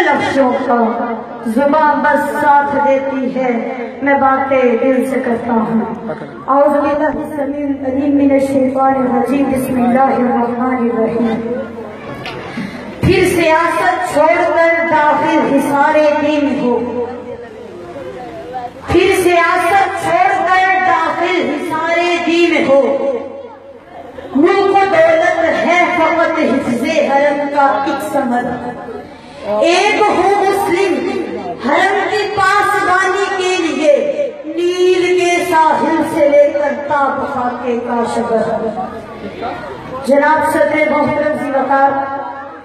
لفظوں کا زبان بس ساتھ دیتی ہے، میں باتیں دل سے کرتا ہوں۔ اعوذ باللہ السمیع العلیم من الشیطان الرجیم، بسم اللہ الرحمن الرحیم۔ پھر سیاست چھوڑ کر داخل حصار دین ہو، پھر سیاست چھوڑ کر داخل حصار دین ہو، ملک و دولت ہے فقط حفظ حرم کا ایک ثمر، ایک ہو مسلم حرم کی پاسبانی کے لیے، نیل کے ساحل سے لے کر تاب خاکے کا شبر۔ جناب صدر محترم ذی وقار،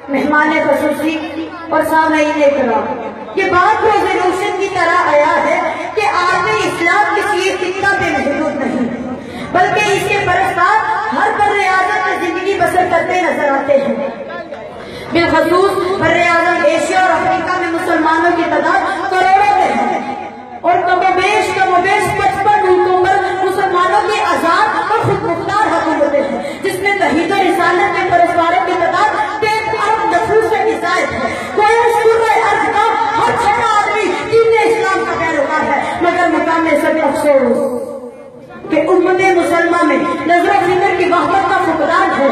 مہمان خصوصی اور سامعین کرام، یہ بات ریزولوشن کی طرح آیا ہے کہ عالم اسلام کسی ایک خطہ پہ محدود نہیں، بلکہ اس کے برسات ہر بر اعظم میں زندگی بسر کرتے نظر آتے ہیں۔ بالخصوص بر اعظم ایشیا اور افریقہ میں مسلمانوں کی تعداد کروڑوں میں ہے، اور کم و بیش 55 ملکوں پر مسلمانوں کی آزاد اور خود مختار حکومتیں ہیں، جس میں توحید و رسالت کے پرستاروں کی تعداد 1.5 ارب نفوس سے بھی زائد ہے۔ گویا سورہ ارض کا ہر چھٹا آدمی دین اسلام کا پیروکار ہے، مگر مقام سب افسوس کہ امت مسلمہ میں نظر و فکر کی وحدت کا فقدان ہے،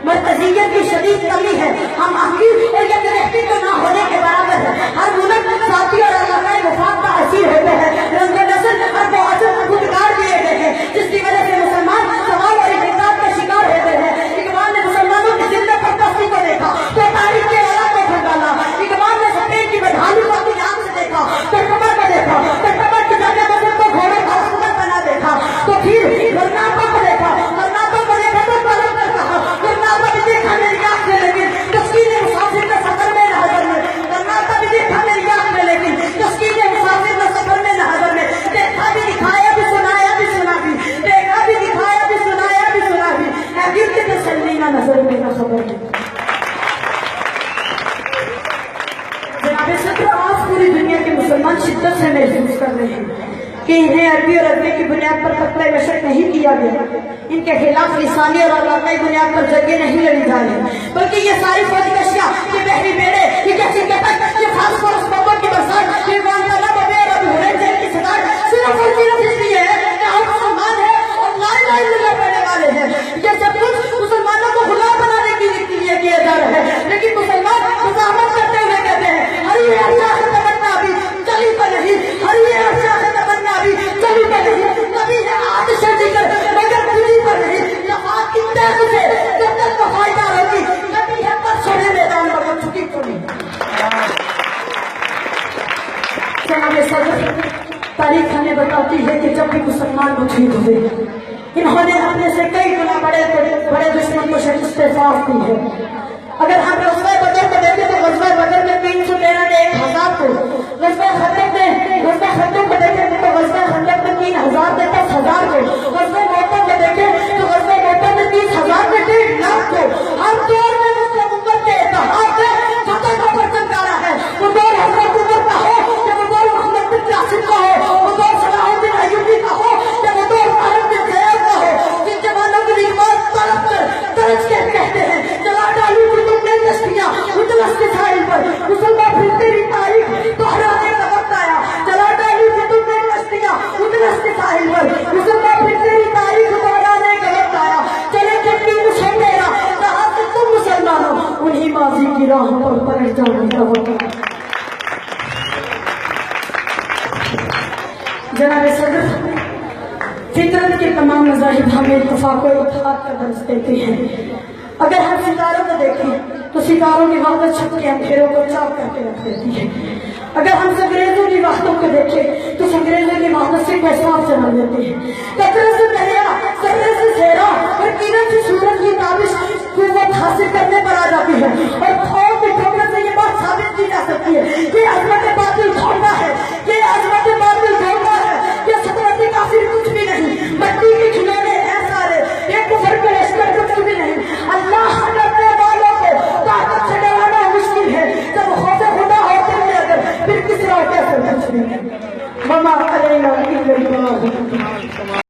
مرکزیت کی شدید کمی ہے، ہم آخری اور یکجہتی کو نہ ہونے کے برابر ہے، ہر ملک ذاتی اور علاقائی مفاد کا اسیر ہوتے ہیں، رنگ نسل اور معاشرت خودکار دیے گئے ہیں، جس کی وجہ سے مسلمان سوال اور انتقاد کا شکار ہوتے ہیں۔ اقبال نے مسلمانوں کی زندہ پرستی کو دیکھا تو تاریخ کے والا کو ڈالا، اقبال نے سفید کی بدحالی کو اپنی آنکھ سے دیکھا تو قبر کو دیکھا، تو قبر کی جگہ مذہب کو گھوڑے کا حکومت بنا دیکھا، تو پھر کرناٹک کو دیکھا، کرناٹک کو دیکھا تو طلب کر کہا، کرناٹک بھی دیکھا میری آنکھ سے لیکن تسکین مسافر کا سفر میں نہ حضر میں، کرناٹک بھی دیکھا میری آنکھ میں لیکن تسکین مسافر کا سفر میں نہ حضر میں، دیکھا بھی دکھایا بھی سنایا بھی سنا بھی، دیکھا بھی دکھایا بھی سنایا بھی سنا بھی، ہے دل کی تسلی نہ نظر میں نہ خبر میں۔ جناب صدر، آج پوری دنیا کے مسلمان شدت سے محسوس کر رہے ہیں کہ انہیں عربی اور عربی کی بنیاد پر قتل مشق نہیں کیا گیا، ان کے خلاف لسانی اور علاقائی بنیاد پر جنگیں نہیں لڑی جا رہی، بلکہ یہ ساری فوجی اشیاء، یہ بحری بیڑے، یہ کیسی قتل، یہ فاسفورس بمبوں کی برسات، یہ گوانتانامو بے اور ابو غریب جیل کی سزا، صرف اور صرف اس لیے ہے کہ ہم مسلمان ہیں اور لا الہ الا اللہ پڑھنے والے ہیں۔ یہ سب کچھ مسلمانوں کو غلام بنانے کے لیے کیا جا رہا ہے، لیکن مسلمان مزاحمت کرتے ہوئے کہتے ہیں ہری ارشا ہے تمنا بھی چلی تو نہیں، ہری ارشا ہے تمنا بھی چلی تو نہیں، کبھی ہے آتش ذکر مگر پوری پر نہیں، لفاظ کی تیز سے جب تک تو فائدہ ہوگی، کبھی ہے پر چھوڑے میدان مگر چھٹی تو نہیں۔ جناب صدر، تاریخ ہمیں بتاتی ہے کہ جب بھی مسلمان مجید ہوئے، انہوں نے اپنے سے کئی گنا بڑے دشمن کو شکست فاش دی ہے۔ اگر ہم غزوہ بدر کو دیکھیں تو غزوہ بدر میں 313 نے 1000 کو، غزوہ خندق کو دیکھیں تو غزوہ خندق میں 3000 نے 10,000 کو، غزوہ موتا کو دیکھیں تو غزوہ موتا میں 30,000 نے 1.5 لاکھ کو، ہر دور میں مسلم امت کے اتحاد سے فتح کا پرچم گاڑا ہے۔ وہ دور حضرت عمر کا ہو یا وہ دور محمد بن قاسم کا ہو، وہ دور صلاح الدین ایوبی کا ہو یا وہ دور طارق بن زیاد کا ہو، جن جوانوں کی نعمت طلب کر درج کے کہتے ہیں جلا ڈالی تم نے کشتیاں اجلاس کے ساحل پر، مسلمان پھر تیری تاریخ دہرانے کا وقت آیا، جلا ڈالی تم نے کشتیاں اجلاس کے ساحل پر، مسلمان پھر تیری تاریخ دہرانے کا وقت آیا، چلے جب بھی مجھے میرا کہا کہ تم مسلمانوں انہی ماضی کی راہ پر پلٹ جانے کا وقت۔ جناب صدر، فطرت کے تمام مذاہب ہمیں اتفاق و اتحاد کا درس دیتے ہیں۔ اگر ہم ستاروں کو دیکھیں تو ستاروں کی وحدت چھپ کے اندھیروں کو چاک کر کے رکھ دیتی ہے۔ اگر ہم سنگریزوں کی وحدت کو دیکھیں تو سنگریزوں کی وحدت سے پیسہ چلا دیتے ہیں۔ قطرے سے دریا، ذرے سے صحرا اور کرن سے سورج کی تعبیر